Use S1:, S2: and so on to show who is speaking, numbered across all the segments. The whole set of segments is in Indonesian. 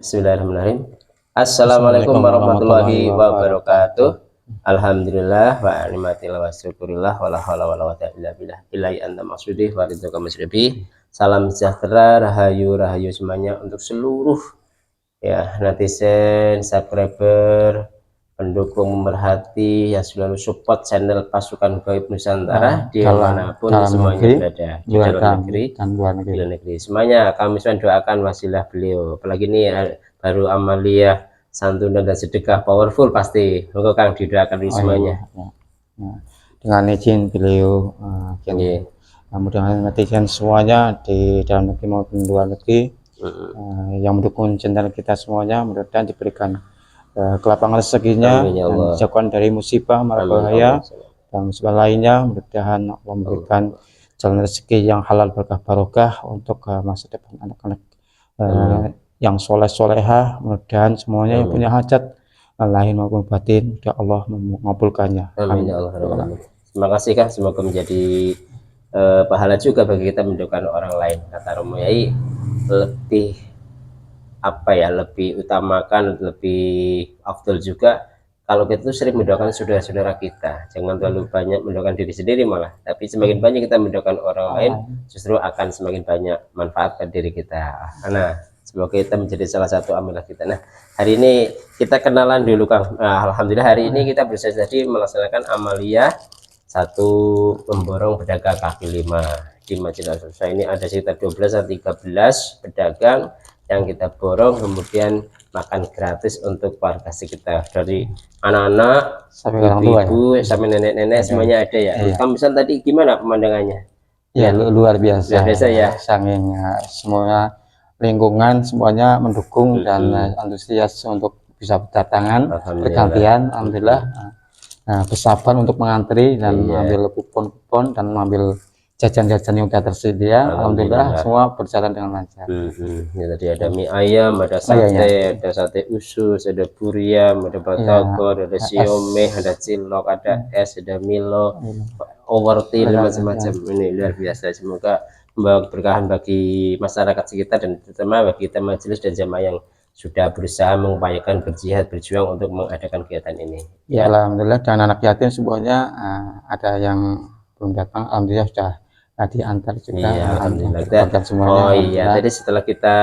S1: Bismillahirrahmanirrahim. Assalamualaikum
S2: Assalamualaikum warahmatullahi
S1: warahmatullahi
S2: wabarakatuh.
S1: wabarakatuh. Alhamdulillah wa ni'matillah wa syukurillah wa la haula wa la quwwata illa billah. Ilahi anta maksudih wa ridhoka masyribi. Salam sejahtera, rahayu rahayu semuanya untuk seluruh ya netizen, subscriber, pendukung, pemerhati yang selalu support channel Pasukan Gaib Nusantara dimanapun semuanya
S2: negeri,
S1: berada, di dalam negeri
S2: dan luar negeri.
S1: luar negeri semuanya. Kami doakan wasilah beliau, apalagi ini baru amaliyah santunan dan sedekah powerful, pasti moga Kang didoakan di semuanya.
S2: Ya. Dengan izin beliau, mudah-mudahan netizen semuanya di dalam negeri maupun luar negeri yang mendukung channel kita semuanya, mudah-mudahan diberikan kelapangan rezekinya dan dijauhkan dari musibah, mara bahaya dan musibah lainnya. Mudah-mudahan Allah memberikan jalan rezeki yang halal berkah barokah untuk masa depan anak-anak yang soleh-solehah. Mudah-mudahan semuanya yang punya hajat lahir maupun batin, mudah Allah mengabulkannya.
S1: Amin ya Allah. Terima kasih Kang, semoga menjadi pahala juga bagi kita mendoakan orang lain. Kata Romo Yai, lebih lebih utamakan, lebih afdol juga kalau kita tuh sering mendoakan saudara-saudara kita. Jangan terlalu banyak mendoakan diri sendiri malah, tapi semakin banyak kita mendoakan orang lain, justru akan semakin banyak manfaat pada diri kita. Nah, semoga kita menjadi salah satu amalan kita. Nah, hari ini kita kenalan dulu Kang. Alhamdulillah hari ini kita bisa jadi melaksanakan amaliyah satu memborong pedagang kaki lima di Masjid Al-Husain. Ini ada sekitar 12 atau 13 pedagang yang kita borong, kemudian makan gratis untuk warga sekitar, dari anak-anak sampai ibu-ibu sampai nenek-nenek semuanya ada ya. Kamu misal tadi gimana pemandangannya?
S2: Ya, luar biasa.
S1: Luar biasa ya.
S2: Saking semua lingkungan semuanya mendukung dan antusias untuk bisa berdatangan bergantian. Alhamdulillah. Bersabar untuk mengantri dan mengambil kupon-kupon dan mengambil jajan-jajan yang sudah tersedia. Alhamdulillah semua berjalan dengan lancar.
S1: Ya, tadi ada mie ayam, ada sate, ada sate usus, ada buriam, ada batagor, ada siomay, ada cilok, ada es, ada milo, Ovaltine, macam-macam. Ini luar biasa. Semoga membawa keberkahan bagi masyarakat sekitar dan terutama bagi kita majelis dan jamaah yang sudah berusaha mengupayakan berjihad berjuang untuk mengadakan kegiatan ini.
S2: Ya, alhamdulillah. Dan anak yatim semuanya ada yang belum datang, alhamdulillah sudah diantar juga.
S1: Iya, alhamdulillah.
S2: Semuanya,
S1: iya, tadi setelah kita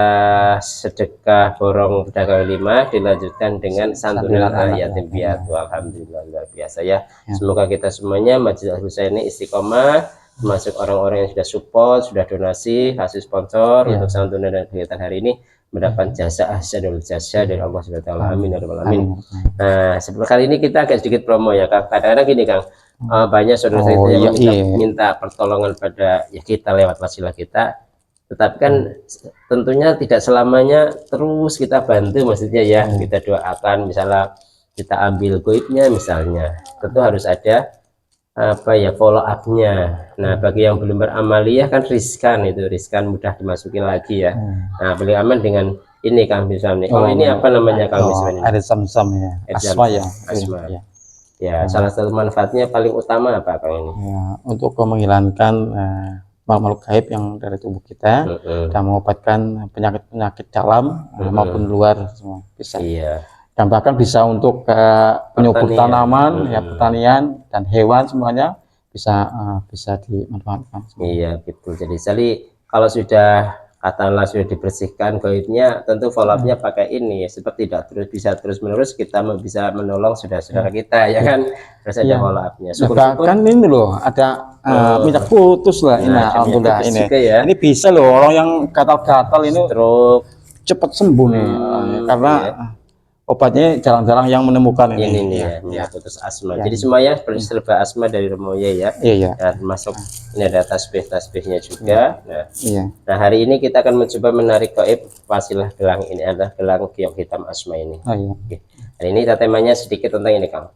S1: sedekah borong pedagang lima, dilanjutkan dengan santunan yatim piatu. Alhamdulillah, luar biasa ya. Semoga kita semuanya Masjid Al-Husain ini istiqomah, termasuk orang-orang yang sudah support, sudah donasi, hasil sponsor untuk santunan dan kegiatan hari ini, mendapat jasa ahsanul jasa dari Allah Subhanahu wa taala. Amin ya rabbal alamin. Nah, seperti kali ini kita agak sedikit promo ya Kang. Kadang-kadang gini Kang, banyak saudara kita yang minta pertolongan pada ya kita lewat wasilah kita, tetapi kan tentunya tidak selamanya terus kita bantu, maksudnya ya kita doakan, misalnya kita ambil goibnya misalnya, tentu harus ada follow up-nya. Nah, bagi yang belum beramaliyah kan riskan, mudah dimasukin lagi ya. Nah, paling aman dengan ini Kang misalnya. Kalau ini apa namanya Kang misalnya?
S2: Air Zam-Zam ya. Asma ya.
S1: Asma. Ya, salah satu manfaatnya paling utama apa Kang ini?
S2: Ya, untuk menghilangkan makhluk gaib yang dari tubuh kita dan mengobatkan penyakit-penyakit dalam maupun luar semua bisa.
S1: Iya.
S2: Dan bahkan bisa untuk penyubur tanaman, ya pertanian dan hewan semuanya bisa dimanfaatkan.
S1: Iya, betul. Jadi kalau sudah katakanlah sudah dibersihkan gaibnya, tentu follow up-nya pakai ini, seperti tidak bisa terus menerus kita bisa menolong saudara-saudara kita ya kan, terus ada follow up-nya.
S2: Bahkan ini loh ada minyak putus lah, ini alhamdulillah ini bisa loh, orang yang gatal-gatal ini
S1: stroke
S2: cepat sembuh nih, karena obatnya jarang-jarang yang menemukan
S1: ini ya, putus asma. Jadi semuanya serba asma dari Romoye ya.
S2: Iya.
S1: Ya, termasuk ini ada tasbih-tasbihnya juga. Nah, hari ini kita akan mencoba menarik gaib wasilah gelang ini, adalah gelang giok hitam asma ini. Hari ini temanya sedikit tentang ini Kang.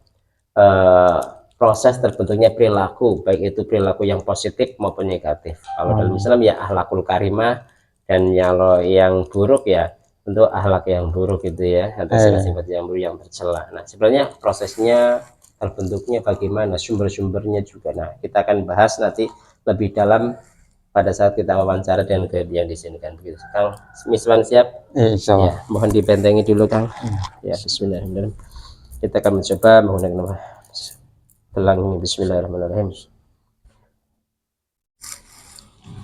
S1: Proses terbentuknya perilaku, baik itu perilaku yang positif maupun negatif. Kalau dalam Islam ya akhlakul karimah, dan yang buruk ya untuk akhlak yang buruk gitu ya, atau sifat yang buruk yang tercela. Nah, sebenarnya prosesnya terbentuknya bagaimana, sumber-sumbernya juga. Nah, kita akan bahas nanti lebih dalam pada saat kita wawancara dengan guide yang di sini kan begitu. Kang Miswan siap?
S2: Insya Allah.
S1: Ya, mohon dibentengi dulu Kang. Ya, bismillahirrahmanirrahim. Kita akan mencoba menggunakan nama gelang ini. Bismillahirrahmanirrahim.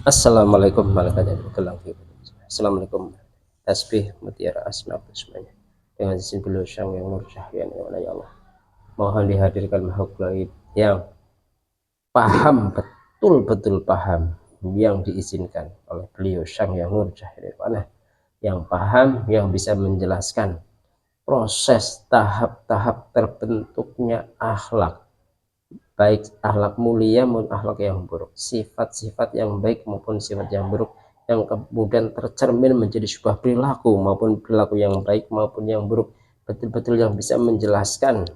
S1: Assalamualaikum warahmatullahi wabarakatuh. Assalamualaikum. Tasbih mutiara asma semuanya. Dengan izin beliau Sang yang nur cahaya ya Allah. Mohon dihadirkan makhluk gaib yang paham, betul-betul paham yang diizinkan oleh beliau Sang yang nur cahaya mana, yang paham, yang bisa menjelaskan proses tahap-tahap terbentuknya akhlak, baik akhlak mulia maupun akhlak yang buruk, sifat-sifat yang baik maupun sifat yang buruk, yang kemudian tercermin menjadi sebuah perilaku maupun perilaku yang baik maupun yang buruk, betul-betul yang bisa menjelaskan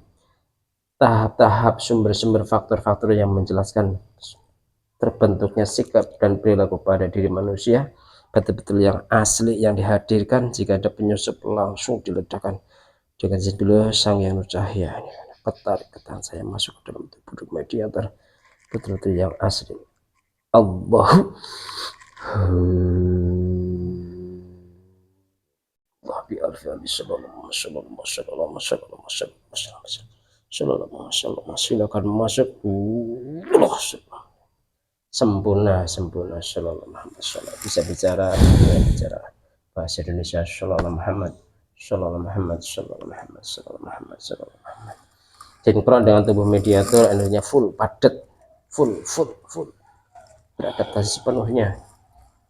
S1: tahap-tahap sumber-sumber faktor-faktor yang menjelaskan terbentuknya sikap dan perilaku pada diri manusia, betul-betul yang asli yang dihadirkan. Jika ada penyusup langsung diledakkan dengan izin dulu Sang yang nur cahaya. Ketarik-ketan saya masuk ke dalam tubuh mediator, betul-betul yang asli. Allah bi alfi sallallahu silakan masuk. Sempurna sallallahu Muhammad sallallahu, bisa bicara bahasa Indonesia sallallahu Muhammad sallallahu Muhammad sallallahu Muhammad sallallahu Muhammad sallallahu Muhammad. Sinkron dengan tubuh mediator, energinya full, padat, full beradaptasi sepenuhnya.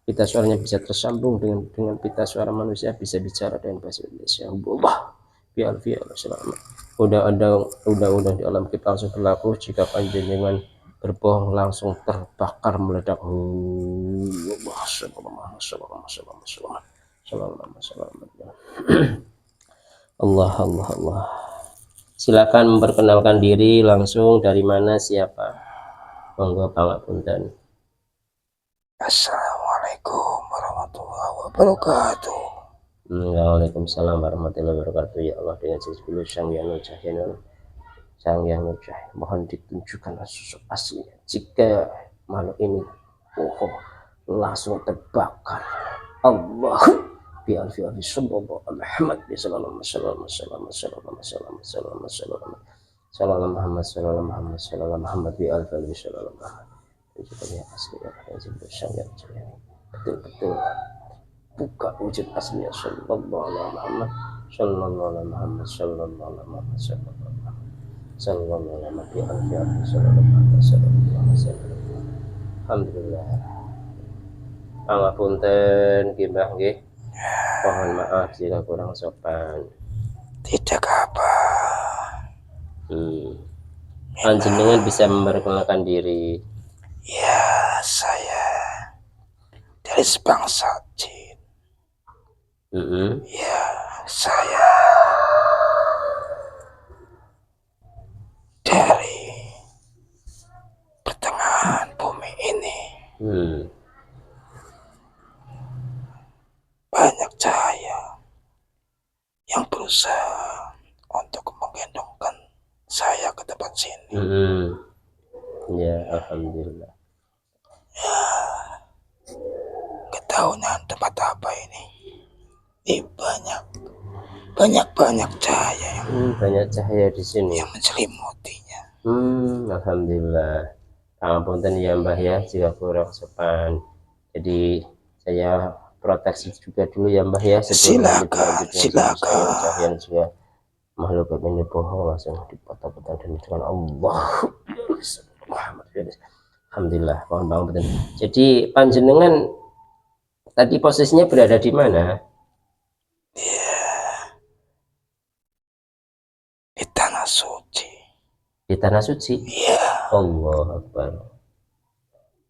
S1: Pita suaranya bisa tersambung dengan pita suara manusia, bisa bicara dengan bahasa Indonesia. Allah biar selamat. Undang-undang di alam kita langsung berlaku. Jika panjenengan berbohong langsung terbakar meledak. Allah. Silakan memperkenalkan diri langsung, dari mana, siapa, monggo pangapunten.
S2: Assalamualaikum warahmatullahi wabarakatuh.
S1: Waalaikumsalam warahmatullahi wabarakatuh. Ya Allah, dengan sebelum Sang yang nur cahaya, Sang yang nur cahaya, mohon ditunjukkan sosok aslinya. Jika makhluk ini bohong, langsung terbakar. Allah bi alfi sallallahu Muhammad sallallahu Muhammad bi alfi sallallahu Muhammad. Wujudnya asli yang sebelum Sang yang cahaya, betul-betul buka wujud aslinya sallallahu alaihi Muhammad sallallahu alaihi Muhammad sallallahu alaihi Muhammad sallallahu alaihi Muhammad. Alhamdulillah. Pangapunten Mbah nggih. Mohon maaf jika kurang sopan.
S2: Tidak apa.
S1: Panjenengan bisa memperkenalkan diri.
S2: Ya, saya dari sebangsa jin. Ya, saya dari pertengahan bumi ini. Banyak cahaya yang berusaha untuk menggendongkan saya ke tempat sini.
S1: Ya, alhamdulillah.
S2: Ya, ketahuan tempat apa ini? Ini banyak cahaya yang
S1: banyak cahaya di sini
S2: yang menselimutinya.
S1: Alhamdulillah. Pangapunten ya Mbah ya jika kurang sopan. Jadi saya proteksi juga dulu ya Mbah ya sebelum
S2: Silakan.
S1: Cahaya juga makhluk ini bohong langsung dipotong-potong dan dengan Allah. Alhamdulillah. Mohon pangapunten. Jadi panjenengan tadi posisinya berada di mana?
S2: Di tanah suci.
S1: Di tanah suci?
S2: Iya.
S1: Allah Akbar.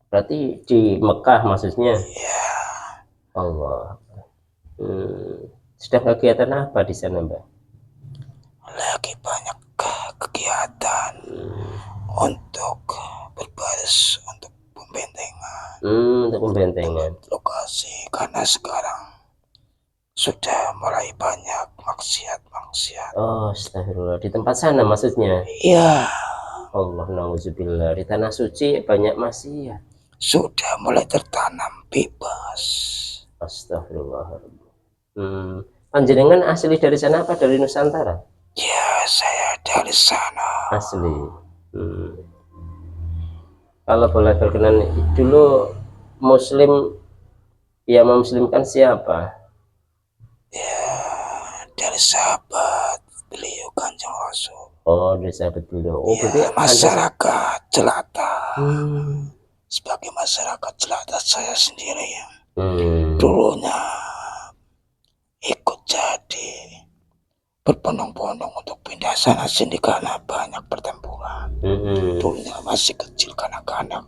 S1: Berarti di Mekah maksudnya?
S2: Iya.
S1: Allah. Sedang kegiatan apa di sana Mbak?
S2: Lagi banyak kegiatan untuk berbaris untuk pembentengan.
S1: Untuk pembentengan.
S2: Lokasi karena sekarang sudah mulai banyak maksiat.
S1: Oh, astagfirullah. Di tempat sana maksudnya?
S2: Iya.
S1: Allah, nauzubillah. Di tanah suci banyak maksiat.
S3: sudah mulai tertanam bebas.
S1: Astagfirullahaladzim. Panjenengan asli dari sana apa dari Nusantara?
S3: Ya, saya dari sana.
S1: Asli. Kalau boleh berkenan, dulu Muslim yang memuslimkan siapa?
S3: Ya, dari sahabat beliau Kanjeng Rasul.
S1: Oh, dari sahabat beliau. Oh, berarti
S3: Ya, masyarakat jelata. Sebagai masyarakat jelata saya sendiri yang dulunya ikut jadi berbondong-bondong untuk pindah sana sini karena banyak pertempuran. Dulunya masih kecil kanak-kanak,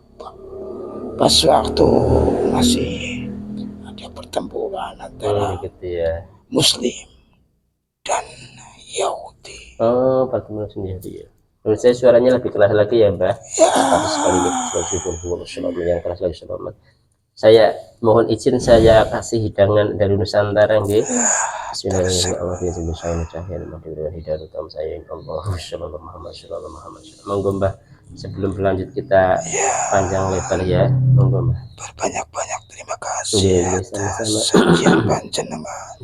S3: pas waktu masih ada pertempuran antara
S1: gitu ya.
S3: Muslim dan Yahudi.
S1: Oh, pertemuan sendiri ya. Menurut saya suaranya lebih keras lagi ya, Mbak. Harus sekali yang keras lagi, selamat. Saya mohon izin saya kasih hidangan dari Nusantara nggih. Monggo Mbah, sebelum berlanjut kita panjang lebar ya. Monggo Mbah.
S3: Berbanyak-banyak terima kasih atas sajian panjenengan.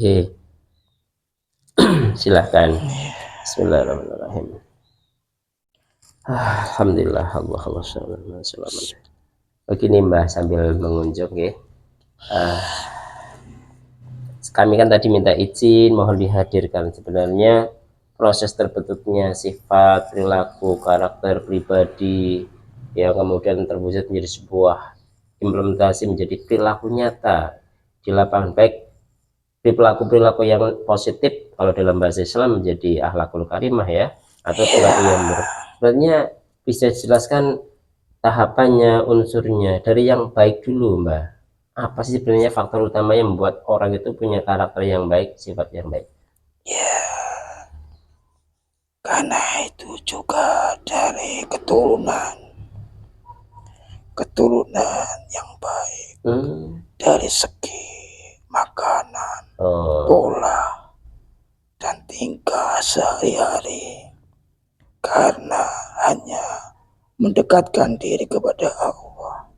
S1: Silahkan. Bismillahirrahmanirrahim. Alhamdulillah, Allah selamat. Begini Mbah, sambil mengunjung ya. Kami kan tadi minta izin, mohon dihadirkan. Sebenarnya proses terbentuknya sifat, perilaku, karakter pribadi yang kemudian terwujud menjadi sebuah implementasi menjadi perilaku nyata di lapangan, baik perilaku yang positif kalau dalam bahasa Islam menjadi akhlakul karimah ya, atau perilaku yang buruk. Sebenarnya bisa dijelaskan tahapannya, unsurnya dari yang baik dulu Mbak. Apa sih sebenarnya faktor utama yang membuat orang itu punya karakter yang baik, sifat yang baik?
S3: Ya, karena itu juga dari keturunan yang baik, dari segi makanan, pola dan tingkah sehari-hari, karena hanya mendekatkan diri kepada Allah.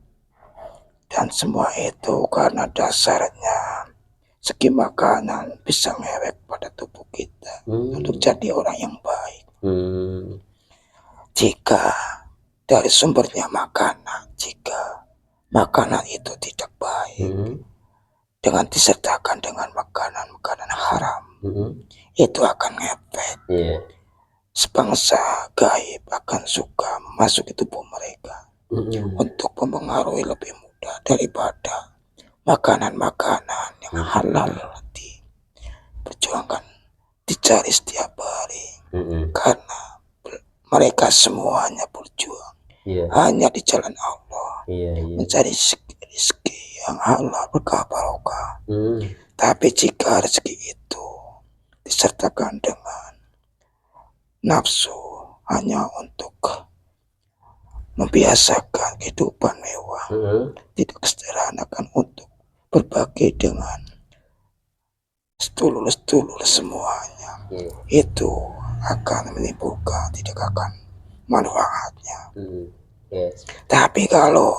S3: Dan semua itu karena dasarnya segi makanan bisa ngewek pada tubuh kita untuk jadi orang yang baik. Jika dari sumbernya makanan, jika makanan itu tidak baik, dengan disertakan dengan makanan-makanan haram, itu akan ngefek. Sebangsa gaib akan suka memasuki tubuh mereka untuk mempengaruhi lebih mudah daripada makanan-makanan yang halal diperjuangkan, dicari setiap hari. Karena mereka semuanya berjuang hanya di jalan Allah, mencari rezeki yang halal berkah barokah. Tapi jika rezeki itu disertakan dengan nafsu hanya untuk membiasakan kehidupan mewah, tidak kesederhanakan untuk berbagi dengan sedulur-sedulur semuanya, itu akan menimbulkan tidak akan manfaatnya. Tapi kalau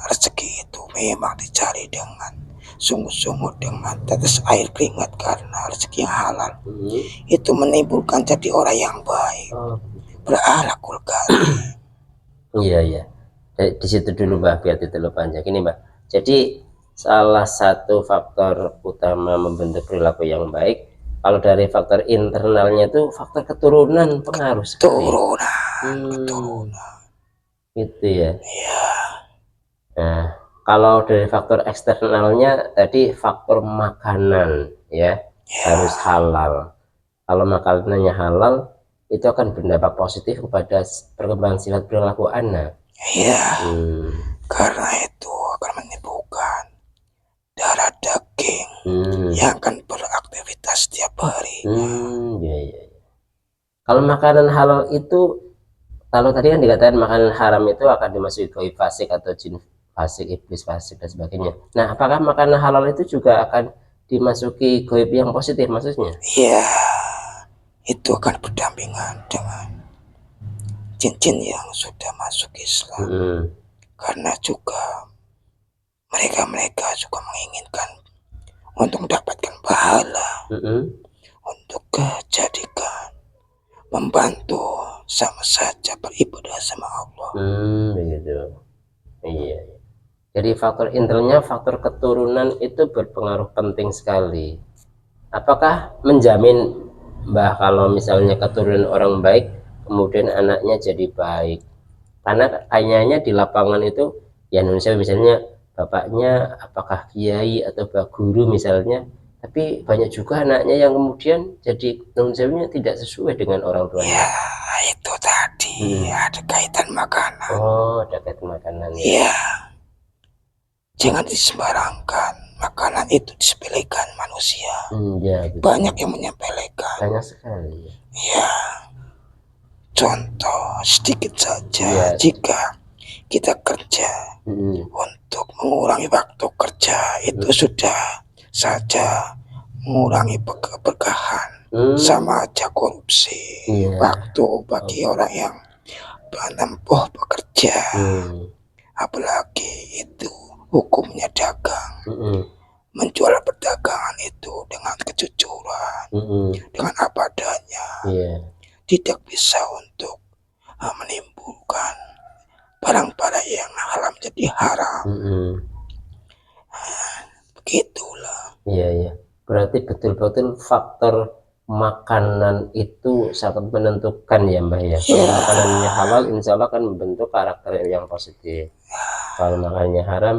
S3: rezeki itu memang dicari dengan sungguh-sungguh, dengan tetes air keringat karena rezeki yang halal, itu menimbulkan jadi orang yang baik, berakhlakul karim.
S1: Iya. Di situ dulu Mbak, biar itu panjang. Ini Mbak, jadi salah satu faktor utama membentuk perilaku yang baik, kalau dari faktor internalnya itu faktor keturunan pengaruh sekali. Keturunan. Gitu ya. Nah, kalau dari faktor eksternalnya tadi faktor makanan ya, harus halal. Kalau makanannya halal, itu akan berdampak positif kepada perkembangan sifat perilaku anak.
S3: Karena itu akan menimbulkan darah daging yang akan beraktivitas setiap hari.
S1: Kalau makanan halal itu, kalau tadi kan dikatakan makanan haram itu akan dimasuki gaib fasik atau jin fasik, iblis fasik dan sebagainya. Nah, apakah makanan halal itu juga akan dimasuki gaib yang positif maksudnya?
S3: Iya, itu akan berdampingan dengan jin-jin yang sudah masuk Islam. Karena juga mereka juga menginginkan untuk mendapatkan pahala, untuk kejadikan membantu, sama saja beribadah sama Allah.
S1: Begitu. Iya. Jadi faktor intelnya, faktor keturunan itu berpengaruh penting sekali. Apakah menjamin Mbah kalau misalnya keturunan orang baik kemudian anaknya jadi baik? Karena kayaknya di lapangan itu ya Indonesia misalnya bapaknya apakah kiai atau guru misalnya, tapi banyak juga anaknya yang kemudian jadi Indonesia tidak sesuai dengan orang tuanya.
S3: Ya, itu tadi ada kaitan makanan.
S1: Oh, ada kaitan makanan ya.
S3: Ya, jangan disembarangkan. Makanan itu disepelekan manusia.
S1: Ya, betul.
S3: Banyak yang menyepelekan.
S1: Banyak sekali.
S3: Ya, contoh sedikit saja.
S1: Ya.
S3: Jika kita kerja untuk mengurangi waktu kerja, itu sudah saja mengurangi keberkahan. Sama aja korupsi. Waktu bagi orang yang menempuh bekerja. Apalagi itu hukumnya dagang. Menjual perdagangan itu dengan kejujuran, dengan apa adanya. Tidak bisa untuk menimbulkan barang-barang yang haram jadi haram. Begitulah.
S1: Iya. Berarti betul-betul faktor makanan itu sangat menentukan ya Mbak ya. Kalau makanannya halal insya Allah akan membentuk karakter yang positif. Kalau makanannya haram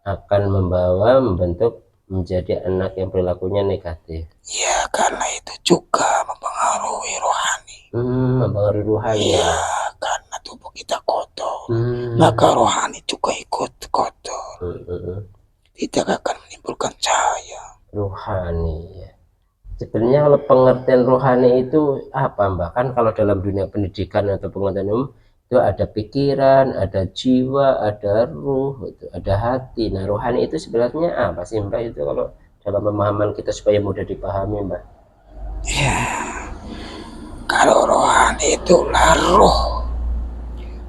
S1: akan membentuk menjadi anak yang perilakunya negatif.
S3: Ya, karena itu juga mempengaruhi rohani.
S1: Mempengaruhi rohani.
S3: Ya, karena tubuh kita kotor, maka rohani juga ikut kotor. Tidak akan menimbulkan cahaya.
S1: Rohani ya. Sebenarnya kalau pengertian rohani itu apa Mbak? Kan kalau dalam dunia pendidikan atau pengetahuan umum itu ada pikiran, ada jiwa, ada ruh, itu ada hati. Nah rohani itu sebenarnya apa sih Mbak itu kalau dalam pemahaman kita supaya mudah dipahami Mbak?
S3: Ya, kalau rohani itulah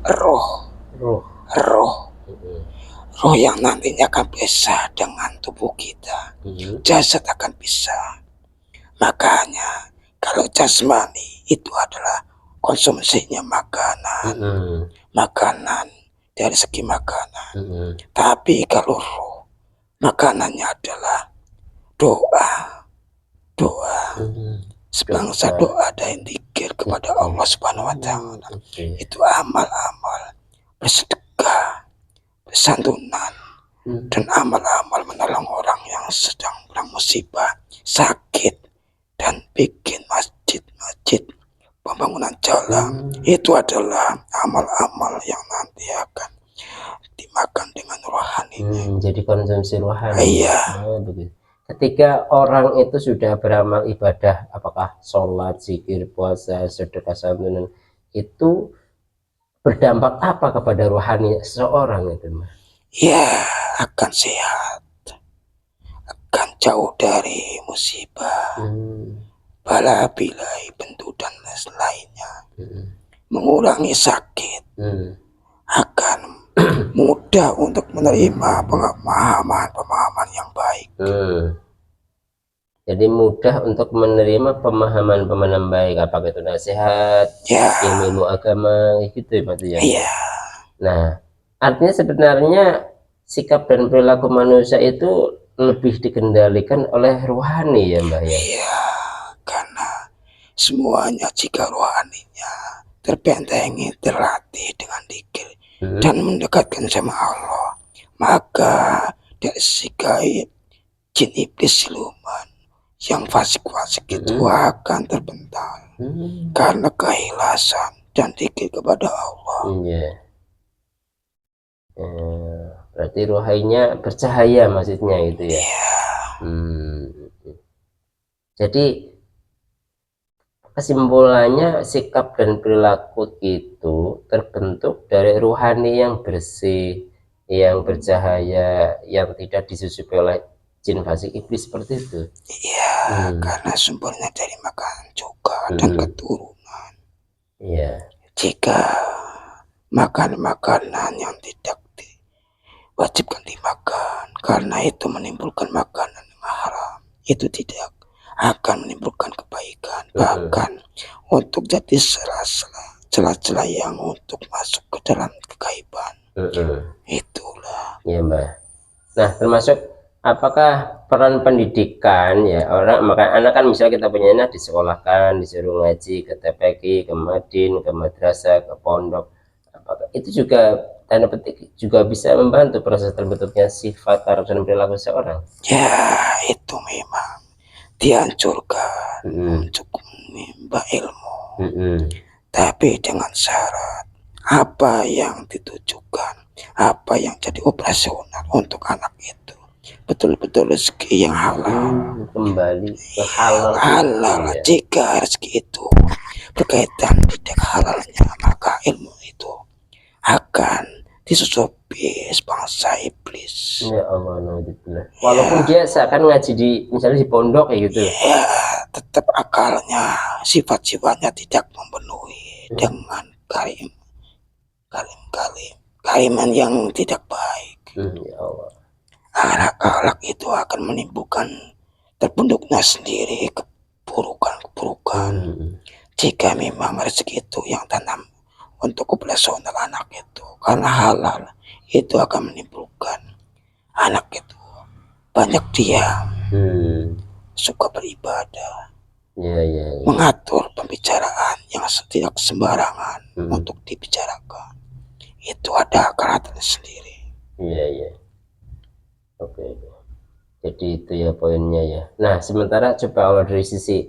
S3: roh yang nantinya akan bisa dengan tubuh kita. Jasad akan bisa. Makanya kalau jasmani itu adalah konsumsinya makanan dari segi makanan. Tapi kalau roh, makanannya adalah doa. Sebangsa doa dan zikir kepada Allah Subhanahu wa Ta'ala. Itu amal-amal bersedekah, bersantunan, dan amal-amal menolong orang yang sedang berang musibah, sakit, dan bikin masjid, pembangunan jalan. Itu adalah amal-amal yang nanti akan dimakan dengan rohaninya.
S1: Jadi konsumsi rohani.
S3: Iya.
S1: Begitu. Ketika orang itu sudah beramal ibadah, apakah sholat, zikir, puasa, sedekah, santunan, itu berdampak apa kepada rohani seseorang itu Mbak?
S3: Ya, akan sehat, akan jauh dari musibah, bala bilai, bentuk dan lainnya, mengurangi sakit, akan mudah untuk menerima pemahaman yang baik.
S1: Jadi mudah untuk menerima pemahaman baik, apakah itu nasihat, ilmu agama, gitu ya.
S3: Iya.
S1: Nah, artinya sebenarnya sikap dan perilaku manusia itu lebih dikendalikan oleh rohani ya Mbak ya?
S3: Iya, karena semuanya jika rohaninya terbentengi, terlatih dengan zikir dan mendekatkan sama Allah, maka dari sisi gaib jin iblis siluman yang fasik-fasik itu akan terbental karena keikhlasan dan zikir kepada Allah.
S1: Berarti rohaninya bercahaya maksudnya gitu ya. Jadi kesimpulannya sikap dan perilaku itu terbentuk dari rohani yang bersih, yang bercahaya, yang tidak disusupi oleh jin fasik iblis seperti itu.
S3: Iya, karena sumbernya dari makanan juga dan keturunan.
S1: Iya.
S3: Jika makan makanan yang tidak diwajibkan dimakan, karena itu menimbulkan makanan yang haram. Itu tidak akan menimbulkan kebaikan, bahkan untuk jadi celah-celah yang untuk masuk ke dalam kegaiban. Itulah
S1: ya Mbak. Nah, termasuk apakah peran pendidikan ya, orang maka anak kan misalnya kita punya anak disekolahkan, disuruh ngaji ke TPQ, ke Madin, ke madrasah, ke pondok, apakah itu juga tanda petik juga bisa membantu proses terbentuknya sifat, karakter dan perilaku seorang?
S3: ya, itu memang dianjurkan untuk menimba ilmu, tapi dengan syarat apa yang ditujukan, apa yang jadi operasional untuk anak itu betul-betul rezeki yang halal,
S1: kembali ke halal.
S3: Ya. Jika rezeki itu berkaitan tidak halalnya, maka ilmu itu akan disusupi bangsa iblis.
S1: Ya Allah, walaupun dia seakan ngaji di misalnya di pondok kayak gitu
S3: ya, tetap akalnya, sifat-sifatnya tidak memenuhi dengan kalimat yang tidak baik.
S1: Ya Allah,
S3: Anak-anak itu akan menimbulkan terbentuknya sendiri keburukan. Jika memang rezeki itu yang tanam untuk operasional anak itu karena halal, itu akan menimbulkan anak itu banyak diam, suka beribadah, mengatur pembicaraan yang tidak sembarangan untuk dibicarakan. Itu ada karakternya sendiri.
S1: Oke. Jadi itu ya poinnya ya. Nah, sementara coba kalau dari sisi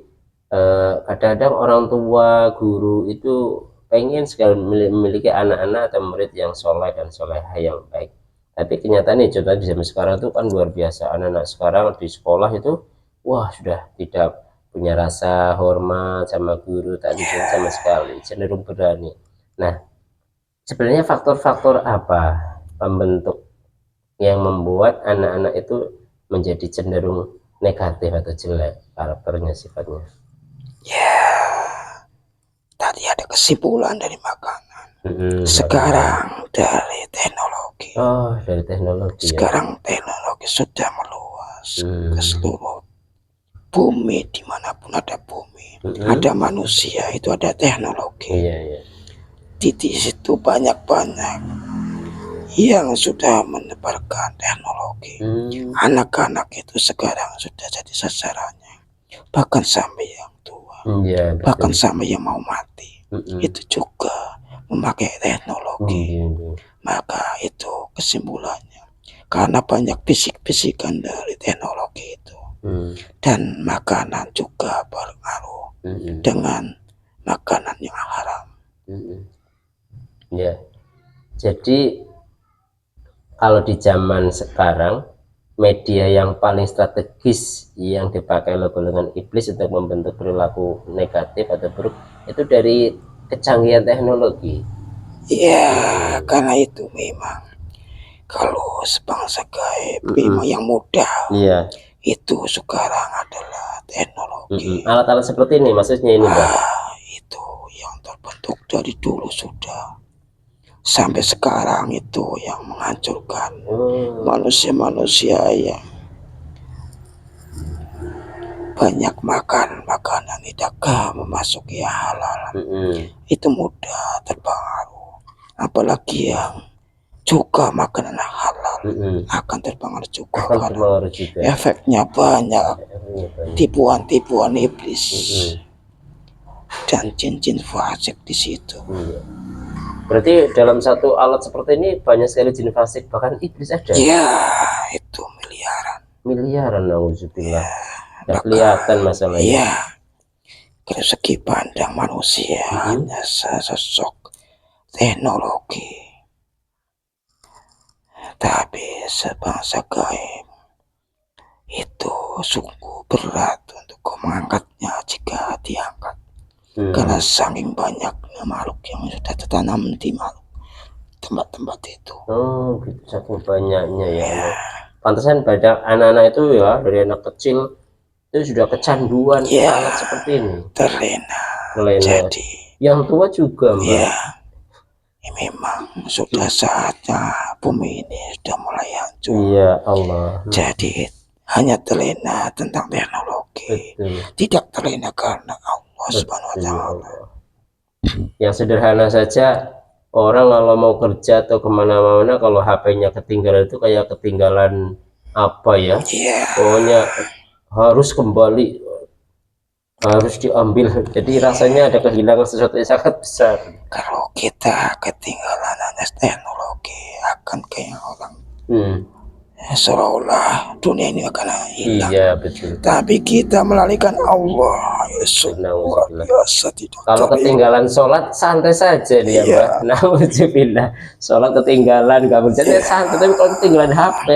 S1: kadang-kadang orang tua, guru itu pengen sekali memiliki anak-anak atau murid yang soleh dan soleha yang baik. Tapi kenyataannya contoh di zaman sekarang itu kan luar biasa. Anak-anak sekarang di sekolah itu wah sudah tidak punya rasa hormat sama guru, tak sama sekali, cenderung berani. Nah, sebenarnya faktor-faktor apa pembentuk yang membuat anak-anak itu menjadi cenderung negatif atau jelek karakternya, sifatnya?
S3: Ya, tadi ada kesimpulan dari makanan. Sekarang dari teknologi.
S1: Oh, dari teknologi.
S3: Sekarang teknologi sudah meluas ke seluruh bumi, dimanapun ada bumi, ada manusia, itu ada teknologi. Di situ banyak-banyak yang sudah menebarkan teknologi. Anak-anak itu sekarang sudah jadi sasarannya, bahkan sampai yang tua, bahkan sampai yang mau mati, itu juga memakai teknologi. Maka itu kesimpulannya, karena banyak bisik-bisikan dari teknologi itu, dan makanan juga berpengaruh dengan makanan yang haram.
S1: Ya, jadi kalau di zaman sekarang media yang paling strategis yang dipakai oleh golongan iblis untuk membentuk perilaku negatif atau buruk itu dari kecanggihan teknologi.
S3: Ya, karena itu memang kalau sebangsa gaib memang yang mudah itu sekarang adalah teknologi.
S1: Alat-alat seperti ini maksudnya ini, Mbak?
S3: Itu yang terbentuk dari dulu sudah sampai sekarang, itu yang menghancurkan manusia-manusia yang banyak makan makanan tidak memasuki halal. Itu mudah terpengaruh, apalagi yang juga makanan halal akan terpengaruh juga, karena efeknya banyak, tipuan-tipuan iblis dan jin-jin fasik di situ.
S1: Berarti dalam satu alat seperti ini banyak sekali jin fasik, bahkan iblis ada.
S3: Ya, itu miliaran.
S1: Nauzubillah. Tidak kelihatan masalahnya.
S3: Ya, dari segi pandang manusia hanya sosok teknologi, tapi sebangsa gaib itu sungguh berat untuk mengangkatnya jika diangkat. Karena saking banyaknya makhluk yang sudah tertanam di tempat-tempat itu.
S1: Oh, gitu, saking banyaknya ya. Pantesan banyak anak-anak itu ya, dari anak kecil itu sudah kecanduan alat seperti ini.
S3: Terlena.
S1: Jadi yang tua juga, Mbak.
S3: Memang sudah saatnya bumi ini sudah mulai hancur.
S1: Iya Allah.
S3: Jadi hanya terlena tentang teknologi,
S1: Betul.
S3: tidak terlena karena Allah Subhanahu wa
S1: Betul,
S3: Ta'ala.
S1: Allah. Yang sederhana saja, orang kalau mau kerja atau kemana-mana, kalau HP-nya ketinggalan itu kayak ketinggalan apa ya,
S3: Iya,
S1: pokoknya harus kembali, harus diambil. Jadi rasanya ada kehilangan sesuatu yang sangat besar.
S3: kalau kita ketinggalan hanya teknologi akan kayak orang seolah-olah dunia ini akan hilang.
S1: Iya betul.
S3: Tapi kita melalikan Allah, ya luar biasa tidak.
S1: Kalau ketinggalan sholat santai saja nih ya Mbak. Nauzubillah. Sholat ketinggalan nggak berjaya santai, tapi kalau ketinggalan HP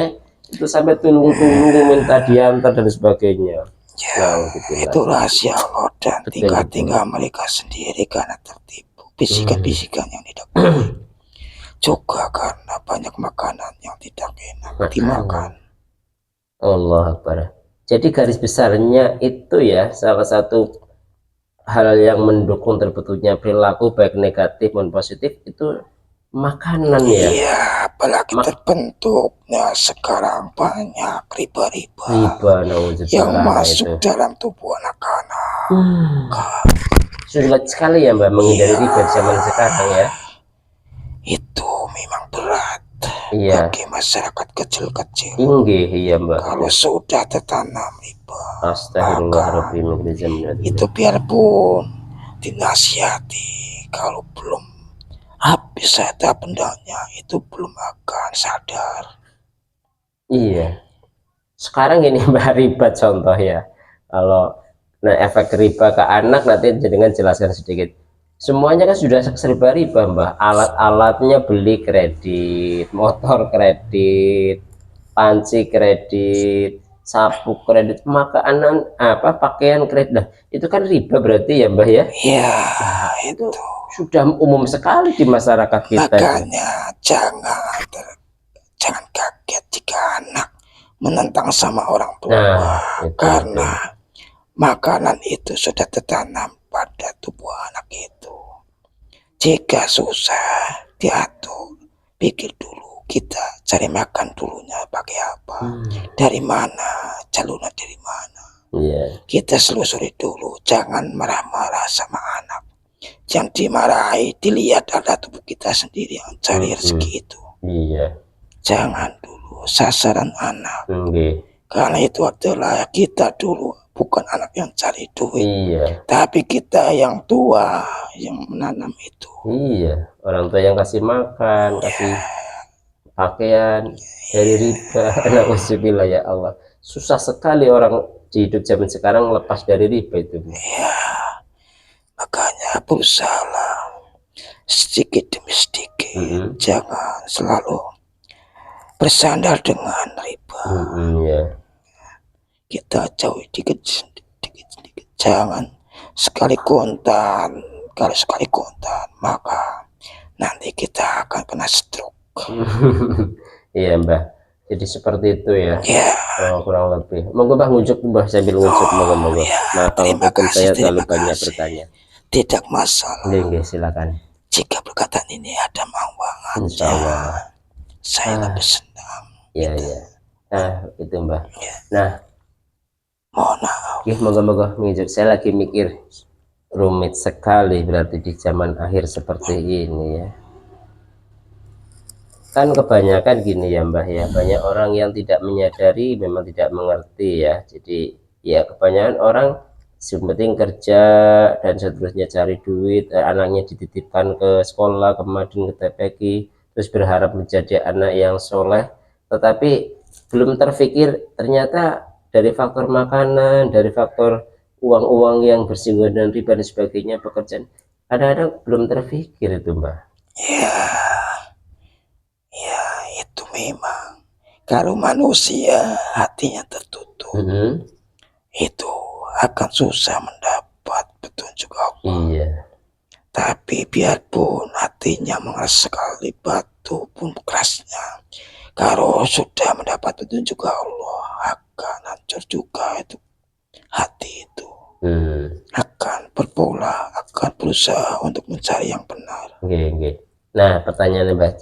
S1: itu sampai tulung-tulung minta diantar dan sebagainya.
S3: Ya, itu rahasia Allah dan tinggal mereka sendiri karena tertipu bisikan-bisikan yang tidak baik. Juga karena banyak makanan yang tidak enak dimakan.
S1: Allah Akbar. Jadi garis besarnya itu ya, salah satu hal yang mendukung terbentuknya perilaku baik negatif maupun positif itu makanan ya.
S3: Iya, apalagi terbentuknya sekarang banyak riba-riba yang masuk dalam tubuh anak-anak.
S1: Sulit sekali ya Mbak menghindari riba zaman sekarang ya. Itu
S3: memang berat bagi masyarakat kecil-kecil.
S1: Iya Mbak.
S3: Kalau sudah tertanam riba,
S1: Astagfirullahaladzim,
S3: itu biarpun dinasihati, kalau belum habis sadar bendanya itu belum akan sadar.
S1: Iya. Sekarang ini Mbak, riba contoh ya. Kalau efek riba ke anak nanti dengan jelaskan sedikit. Semuanya kan sudah serba riba Mbak. Alat-alatnya beli kredit, motor kredit, panci kredit, sapu kredit, makanan pakaian kredit. Nah, itu kan riba berarti ya Mbak ya?
S3: Iya, itu
S1: sudah umum sekali di masyarakat kita.
S3: Makanya jangan kaget jika anak menentang sama orang tua, karena makanan itu sudah tertanam pada tubuh anak itu. Jika susah diatur, pikir dulu kita cari makan dulunya pakai apa, dari mana, jalurnya dari mana. Kita selusuri dulu, jangan marah-marah sama anak. Yang dimarahi dilihat ada tubuh kita sendiri yang cari rezeki itu. Jangan dulu sasaran anak, karena itu adalah kita dulu, bukan anak yang cari duit, tapi kita yang tua yang menanam itu.
S1: Orang tua yang kasih makan, kasih pakaian dari riba. Nauzubillah ya Allah. Susah sekali orang di hidup zaman sekarang lepas dari riba itu.
S3: Makanya berusahalah sedikit demi sedikit, jangan selalu bersandar dengan riba. Kita jauhi dikit, jangan sekali kontan. Kalau sekali kontan, maka nanti kita akan kena stroke.
S1: Iya Mbah, jadi seperti itu ya. Kurang lebih. Monggo Mbah ngucup Mbah, sambil ngucup monggo. Nah, kalau saya terlalu banyak bertanya.
S3: Tidak masalah.
S1: Silakan.
S3: Jika perkataan ini ada manfaatnya, saya lebih senang.
S1: Iya. Nah, itu Mbah. Nah,
S3: mohon maaf.
S1: Moga-moga ngucup. Saya lagi mikir, rumit sekali berarti di zaman akhir seperti ini ya. Kan kebanyakan gini ya Mbah ya, banyak orang yang tidak menyadari, memang tidak mengerti ya. Jadi ya kebanyakan orang penting kerja dan seterusnya, cari duit, anaknya dititipkan ke sekolah, ke madin, ke TPQ, terus berharap menjadi anak yang soleh, tetapi belum terfikir ternyata dari faktor makanan, dari faktor uang-uang yang bersinggungan dengan riba dan sebagainya, pekerjaan, kadang-kadang belum terfikir itu Mbak.
S3: Ya itu memang kalau manusia hatinya tertutup, itu akan susah mendapat petunjuk Allah. Tapi biarpun hatinya mengeras sekali batu pun kerasnya, kalau sudah mendapat petunjuk Allah akan hancur juga itu hati itu. Akan berpola, akan berusaha untuk mencari yang benar.
S1: Nah, pertanyaannya Mbak,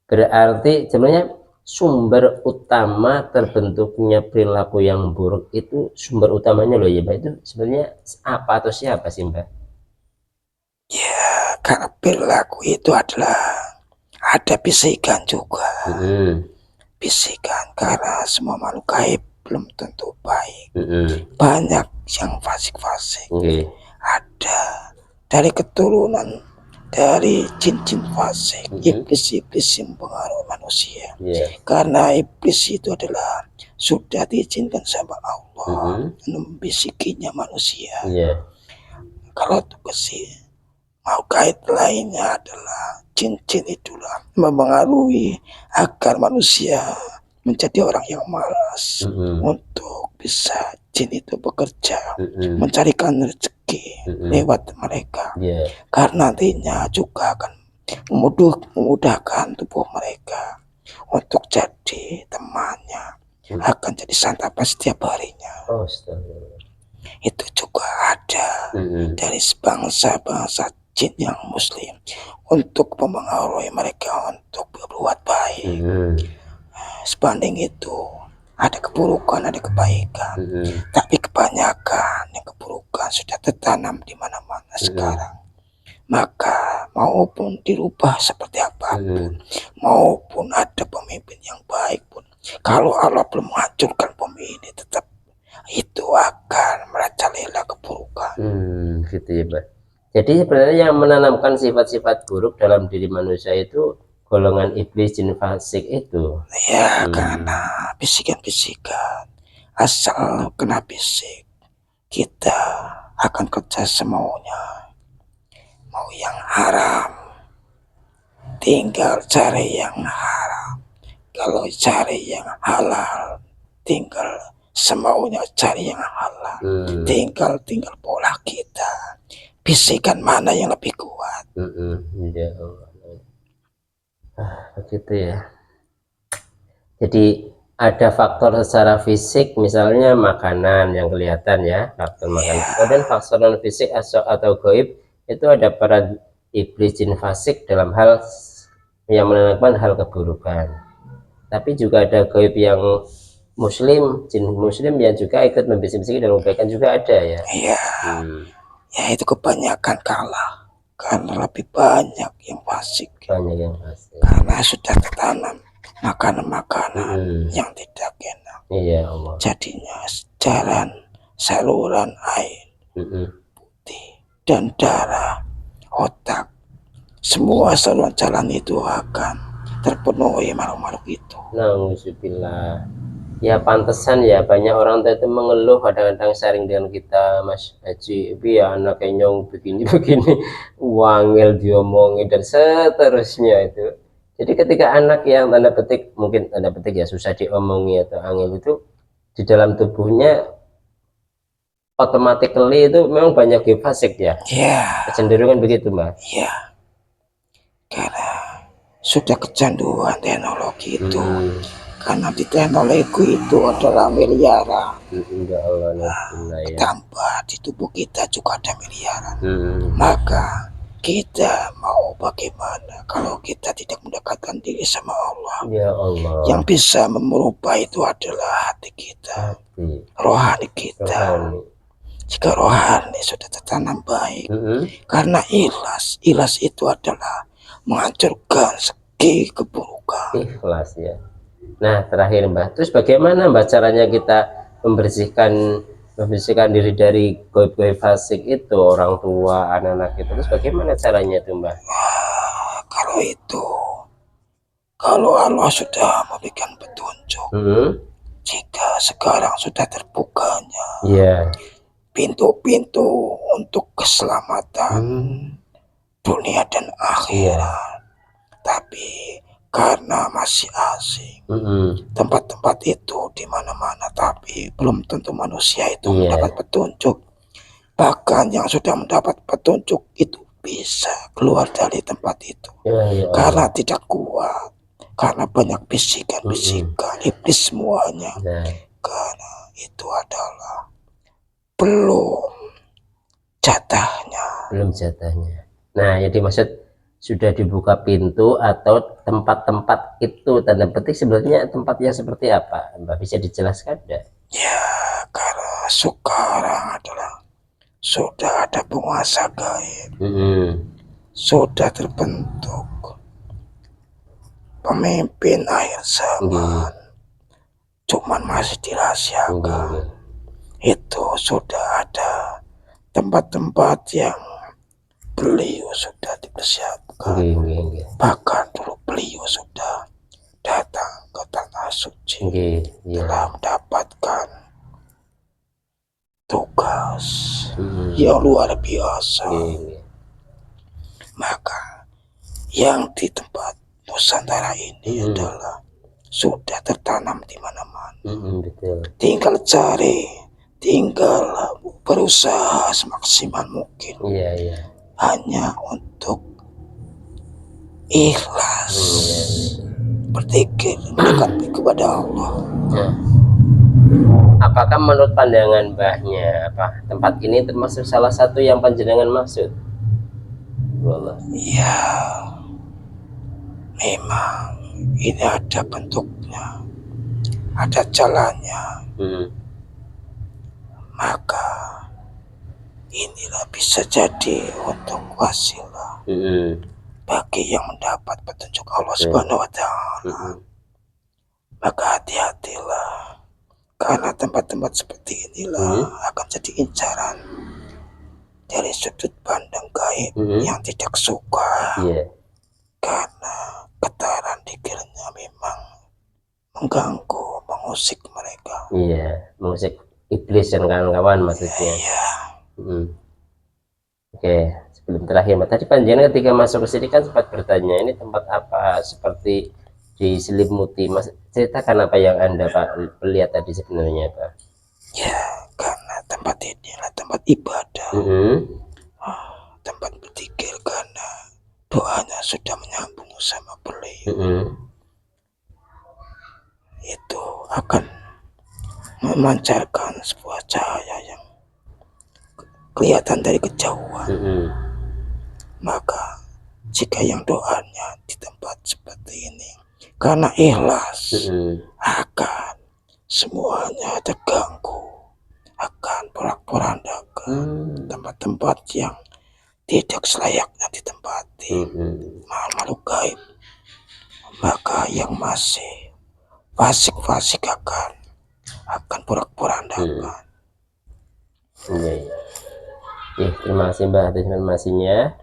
S1: berarti sebenarnya sumber utama terbentuknya perilaku yang buruk itu, sumber utamanya loh ya Mbak, itu sebenarnya apa atau siapa sih Mbak?
S3: Ya, karena perilaku itu adalah ada bisikan juga. Bisikan, karena semua makhluk gaib belum tentu baik. Banyak yang fasik-fasik. Ada dari keturunan dari jin-jin fasik, iblis-iblis yang mempengaruhi manusia. Karena iblis itu adalah sudah diizinkan sama Allah membisikinya manusia. Kalau tugas mau kait lainnya adalah jin-jin itulah mempengaruhi agar manusia menjadi orang yang malas untuk bisa jin itu bekerja mencarikan rezeki lewat mereka, karena nantinya juga akan memudahkan tubuh mereka untuk jadi temannya, akan jadi santapan setiap harinya. Itu juga ada dari bangsa-bangsa jin yang muslim untuk mempengaruhi mereka untuk berbuat baik. Sebanding itu ada keburukan, ada kebaikan, tapi kebanyakan yang keburukan sudah tertanam di mana-mana sekarang. Maka maupun dirubah seperti apapun, maupun ada pemimpin yang baik pun, kalau Allah belum menghancurkan bumi ini, tetap itu akan merajalela keburukan.
S1: Gitu ya Mbak. Jadi sebenarnya yang menanamkan sifat-sifat buruk dalam diri manusia itu golongan iblis jin fasik itu.
S3: Ya, karena bisikan-bisikan, asal kena bisik, kita akan kerja semaunya. Mau yang haram, tinggal cari yang haram. Kalau cari yang halal, tinggal semaunya cari yang halal. Tinggal pola kita. Bisikan mana yang lebih kuat?
S1: Ya Allah. Begitu ya. Jadi ada faktor secara fisik, misalnya makanan yang kelihatan ya, faktor makanan. Kemudian faktor non fisik atau gaib itu ada para iblis jin fasik dalam hal yang menanamkan hal keburukan. Tapi juga ada gaib yang muslim, jin muslim yang juga ikut membisik-bisik dan kebaikan juga ada ya.
S3: Iya. Ya itu kebanyakan kalah, karena lebih banyak yang fasik.
S1: Banyak yang fasik.
S3: Karena sudah tertanam makanan-makanan yang tidak enak.
S1: Iya Allah.
S3: Jadinya jalan saluran air putih dan darah, otak, semua saluran jalan itu akan terpenuhi makhluk-makhluk itu.
S1: Nauzubillah. Ya pantesan ya banyak orang tua itu mengeluh kadang-kadang sharing dengan kita, Mas Haji, ya anak nyong begini wangil diomongin dan seterusnya itu. Jadi ketika anak yang tanda petik, mungkin tanda petik ya susah diomongi atau angel itu, di dalam tubuhnya automatically itu memang banyak fasik ya. Kecenderungan begitu Mbak.
S3: Iya, karena sudah kecanduan teknologi itu. Karena di teknologi itu adalah miliaran. Tambah di tubuh kita juga ada miliaran. Maka kita mau bagaimana kalau kita tidak mendekatkan diri sama Allah?
S1: Ya Allah.
S3: Yang bisa merubah itu adalah hati kita, rohani kita. Jika rohani sudah tertanam baik, karena ikhlas itu adalah menghancurkan segi keburukan.
S1: Ikhlas ya. Nah terakhir Mbak, terus bagaimana Mbak caranya kita membersihkan diri dari gaib-gaib fasik itu, orang tua, anak-anak itu, terus bagaimana caranya itu Mbak?
S3: Kalau Allah sudah memberikan petunjuk, jika sekarang sudah terbukanya pintu-pintu untuk keselamatan dunia dan akhirat, tapi karena masih asing tempat-tempat itu di mana-mana, tapi belum tentu manusia itu mendapat petunjuk. Bahkan yang sudah mendapat petunjuk itu bisa keluar dari tempat itu karena tidak kuat, karena banyak bisikan-bisikan iblis semuanya. Karena itu adalah belum jatahnya.
S1: Nah, jadi maksud sudah dibuka pintu atau tempat-tempat itu tanda petik sebenarnya tempatnya seperti apa, Mbak bisa dijelaskan enggak?
S3: Ya, karena sekarang adalah sudah ada penguasa gaib, sudah terbentuk pemimpin akhir zaman, cuman masih dirahasiakan. Itu sudah ada tempat-tempat yang beliau sudah dipersiapkan. Bahkan dulu beliau sudah datang ke tanah suci telah mendapatkan tugas yang luar biasa. Maka yang di tempat Nusantara ini adalah sudah tertanam di mana-mana. Tinggal cari, tinggal berusaha semaksimal mungkin. Hanya untuk ikhlas berpikir mendekat kepada Allah.
S1: Apakah menurut pandangan Mbahnya tempat ini termasuk salah satu yang panjenengan maksud?
S3: Ya, memang ini ada bentuknya, ada jalannya. Maka inilah bisa jadi untuk wasilah bagi yang mendapat petunjuk Allah Subhanahu wa Ta'ala. Maka hati-hatilah, karena tempat-tempat seperti inilah akan jadi incaran dari sudut pandang gaib yang tidak suka. Karena getaran dikiranya memang mengganggu, mengusik mereka.
S1: Mengusik iblis dan kawan-kawan maksudnya. Oke, sebelum terakhir, tadi panjenengan ketika masuk ke sini kan sempat bertanya ini tempat apa, seperti diselimuti. Mas, ceritakan apa yang Anda Pak lihat tadi sebenarnya Pak.
S3: Ya, karena tempat ini adalah tempat ibadah, tempat berzikir, karena doanya sudah menyambung sama beliau. Itu akan memancarkan sebuah cahaya yang kelihatan dari kejauhan. Maka jika yang doanya di tempat seperti ini karena ikhlas, akan semuanya terganggu, akan porak-porandakan tempat-tempat yang tidak selayaknya ditempati makhluk gaib. Maka yang masih fasik-fasik akan porak-porandakan.
S1: Terima kasih Mbak atas informasinya.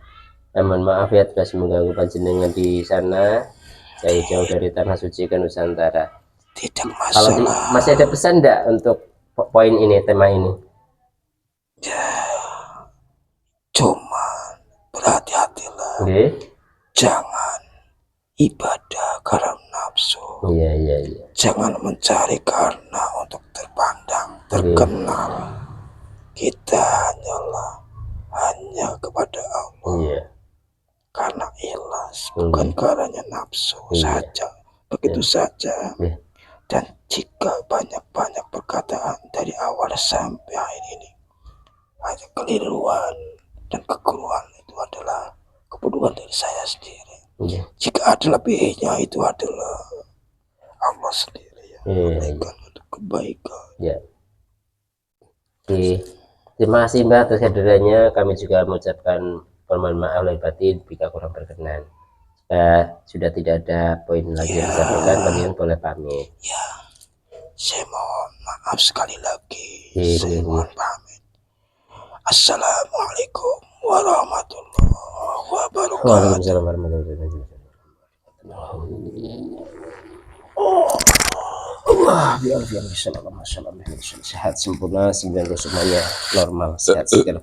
S1: Mohon maaf ya telah mengganggu panjenengan di sana jauh-jauh dari tanah suci ke Nusantara.
S3: Tidak masalah.
S1: Kalau masih ada pesan enggak untuk poin ini, tema ini?
S3: Ya, cuma berhati-hatilah. Jangan ibadah karena nafsu. Jangan mencari karena untuk terpandang, terkenal. Kita hanya kepada Allah. Karena ikhlas, bukan karena nafsu saja. Begitu saja. Dan jika banyak-banyak perkataan dari awal sampai akhir ini hanya keliruan dan kekurangan, itu adalah kebodohan dari saya sendiri. Jika ada lebihnya, itu adalah Allah sendiri yang memberikan untuk kebaikan.
S1: Terima kasih Mbak atas kehadirannya. Kami juga mengucapkan permohonan maaf lahir batin jika kurang berkenan. Sudah tidak ada poin lagi yang disampaikan, panjenengan boleh pamit.
S3: Ya, saya mohon maaf sekali lagi. Saya mohon pamit. Assalamualaikum warahmatullahi wabarakatuh.
S1: Waalaikumsalam warahmatullahi wabarakatuh. Sehat sempurna, 9 semuanya normal, sehat segala.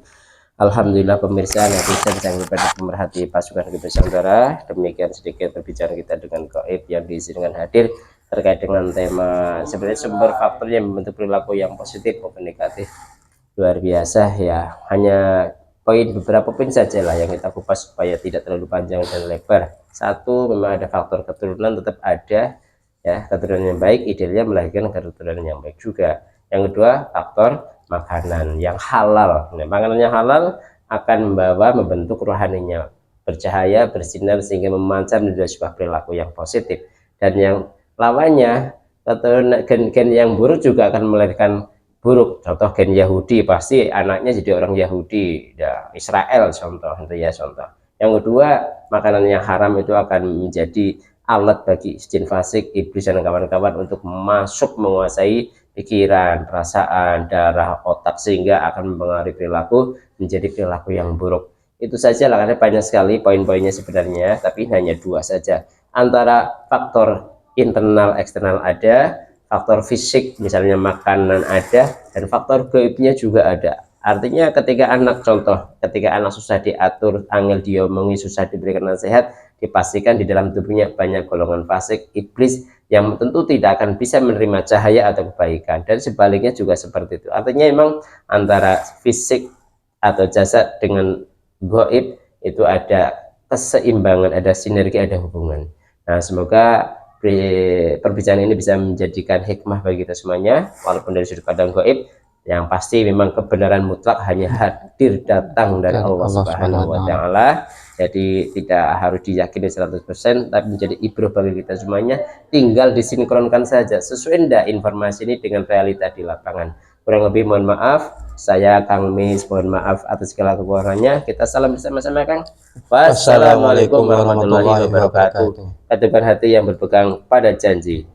S1: Alhamdulillah pemirsa, netizen yang pemerhati pasukan Gaib Nusantara. Demikian sedikit perbicaraan kita dengan gaib yang diisi dengan hadir terkait dengan tema sebenarnya sumber faktor yang membentuk perilaku yang positif maupun negatif. Luar biasa ya, hanya beberapa poin saja lah yang kita kupas supaya tidak terlalu panjang dan lebar. Satu, memang ada faktor keturunan, tetap ada ya, keturunan yang baik idealnya melahirkan keturunan yang baik juga. Yang kedua, faktor makanan yang halal. Makanan yang halal akan membentuk rohaninya bercahaya, bersinar sehingga memancar menjadi sebuah perilaku yang positif. Dan yang lawannya atau gen-gen yang buruk juga akan melahirkan buruk. Contoh gen Yahudi, pasti anaknya jadi orang Yahudi, ya, Israel contoh itu ya contoh. Yang kedua, makanan yang haram itu akan menjadi alat bagi jin fasik, iblis dan kawan-kawan untuk masuk menguasai pikiran, perasaan, darah, otak, sehingga akan mempengaruhi perilaku menjadi perilaku yang buruk. Itu saja lah, karena banyak sekali poin-poinnya sebenarnya, tapi hanya 2 saja. Antara faktor internal eksternal ada, faktor fisik misalnya makanan ada, dan faktor gaibnya juga ada. Artinya ketika anak, contoh ketika anak susah diatur, angel diomongi, susah diberikan nasihat, dipastikan di dalam tubuhnya banyak golongan fasik, iblis, yang tentu tidak akan bisa menerima cahaya atau kebaikan. Dan sebaliknya juga seperti itu. Artinya memang antara fisik atau jasad dengan gaib itu ada keseimbangan, ada sinergi, ada hubungan. Nah, semoga perbincangan ini bisa menjadikan hikmah bagi kita semuanya, walaupun dari sudut pandang gaib. Yang pasti memang kebenaran mutlak hanya hadir datang dari Allah Subhanahu wa Ta'ala. Jadi tidak harus diyakini 100%, tapi menjadi ibrah bagi kita semuanya. Tinggal disinkronkan saja, sesuai enggak informasi ini dengan realita di lapangan. Kurang lebih mohon maaf, saya Kang Mis mohon maaf atas segala kekurangannya. Kita salam bersama-sama, Kang. Wassalamualaikum warahmatullahi wabarakatuh. Keteguhan hati yang berpegang pada janji.